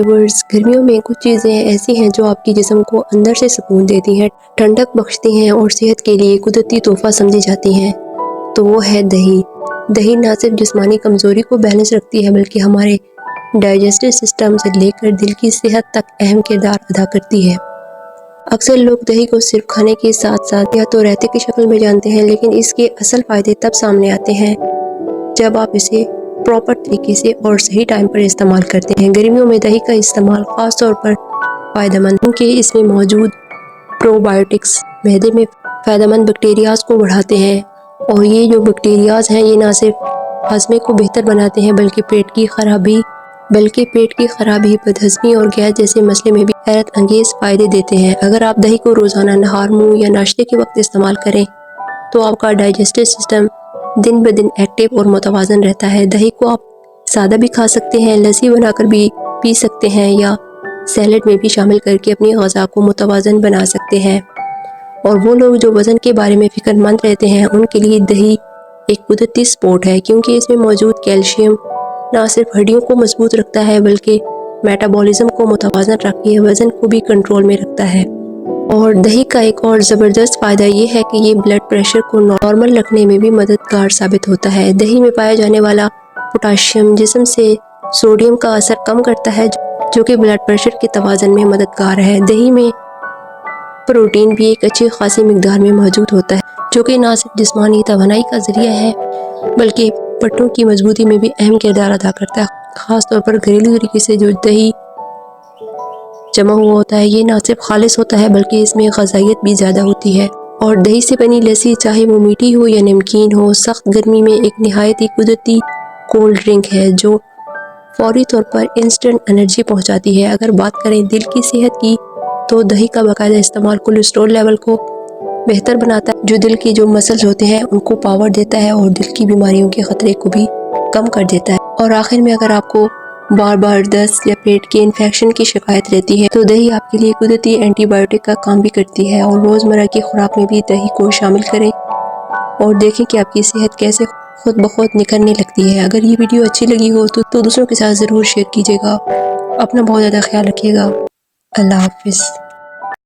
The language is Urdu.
ویورز، گرمیوں میں کچھ چیزیں ایسی ہیں جو آپ کے جسم کو اندر سے سکون دیتی ہیں، ٹھنڈک بخشتی ہیں اور صحت کے لیے قدرتی تحفہ سمجھی جاتی ہیں۔ تو وہ ہے دہی۔ دہی نہ صرف جسمانی کمزوری کو بیلنس رکھتی ہے بلکہ ہمارے ڈائجسٹو سسٹم سے لے کر دل کی صحت تک اہم کردار ادا کرتی ہے۔ اکثر لوگ دہی کو صرف کھانے کے ساتھ ساتھ یا تو رائتے کی شکل میں جانتے ہیں، لیکن اس کے اصل فائدے تب سامنے آتے ہیں جب آپ اسے پراپر طریقے سے اور صحیح ٹائم پر استعمال کرتے ہیں۔ گرمیوں میں دہی کا استعمال خاص طور پر فائدہ مند ہے کیونکہ اس میں موجود پرو بایوٹکس معدے میں فائدہ مند بیکٹیریاز کو بڑھاتے ہیں، اور یہ جو بیکٹیریاز ہیں یہ نہ صرف ہاضمے کو بہتر بناتے ہیں بلکہ پیٹ کی خرابی، بدہضمی اور گیس جیسے مسئلے میں بھی حیرت انگیز فائدے دیتے ہیں۔ اگر آپ دہی کو روزانہ نہار، منہ یا ناشتے کے وقت استعمال کریں تو آپ کا ڈائجسٹو سسٹم دن بدن ایکٹیو اور متوازن رہتا ہے۔ دہی کو آپ سادہ بھی کھا سکتے ہیں، لسی بنا کر بھی پی سکتے ہیں یا سیلڈ میں بھی شامل کر کے اپنی غذا کو متوازن بنا سکتے ہیں۔ اور وہ لوگ جو وزن کے بارے میں فکر مند رہتے ہیں ان کے لیے دہی ایک قدرتی سپورٹ ہے، کیونکہ اس میں موجود کیلشیم نہ صرف ہڈیوں کو مضبوط رکھتا ہے بلکہ میٹابولزم کو متوازن رکھ کے وزن کو بھی کنٹرول میں رکھتا ہے۔ اور دہی کا ایک اور زبردست فائدہ یہ ہے کہ یہ بلڈ پریشر کو نارمل رکھنے میں بھی مددگار ثابت ہوتا ہے۔ دہی میں پایا جانے والا پوٹاشیم جسم سے سوڈیم کا اثر کم کرتا ہے جو کہ بلڈ پریشر کے توازن میں مددگار ہے۔ دہی میں پروٹین بھی ایک اچھی خاصی مقدار میں موجود ہوتا ہے جو کہ نہ صرف جسمانی توانائی کا ذریعہ ہے بلکہ پٹوں کی مضبوطی میں بھی اہم کردار ادا کرتا ہے۔ خاص طور پر گھریلو طریقے سے جو دہی جمع ہوا ہوتا ہے یہ نہ صرف خالص ہوتا ہے بلکہ اس میں غذائیت بھی زیادہ ہوتی ہے۔ اور دہی سے بنی لسی چاہے وہ میٹھی ہو یا نمکین ہو، سخت گرمی میں ایک نہایت ہی قدرتی کولڈ ڈرنک ہے جو فوری طور پر انسٹنٹ انرجی پہنچاتی ہے۔ اگر بات کریں دل کی صحت کی تو دہی کا باقاعدہ استعمال کولیسٹرول لیول کو بہتر بناتا ہے، جو دل کی جو مسلز ہوتے ہیں ان کو پاور دیتا ہے اور دل کی بیماریوں کے خطرے کو بھی کم کر دیتا ہے۔ اور آخر میں اگر آپ کو بار بار دست یا پیٹ کے انفیکشن کی شکایت رہتی ہے تو دہی آپ کے لیے قدرتی اینٹی بایوٹک کا کام بھی کرتی ہے، اور روزمرہ کی خوراک میں بھی دہی کو شامل کریں اور دیکھیں کہ آپ کی صحت کیسے خود بخود نکھرنے لگتی ہے۔ اگر یہ ویڈیو اچھی لگی ہو تو دوسروں کے ساتھ ضرور شیئر کیجیے گا۔ اپنا بہت زیادہ خیال رکھیے گا۔ اللہ حافظ۔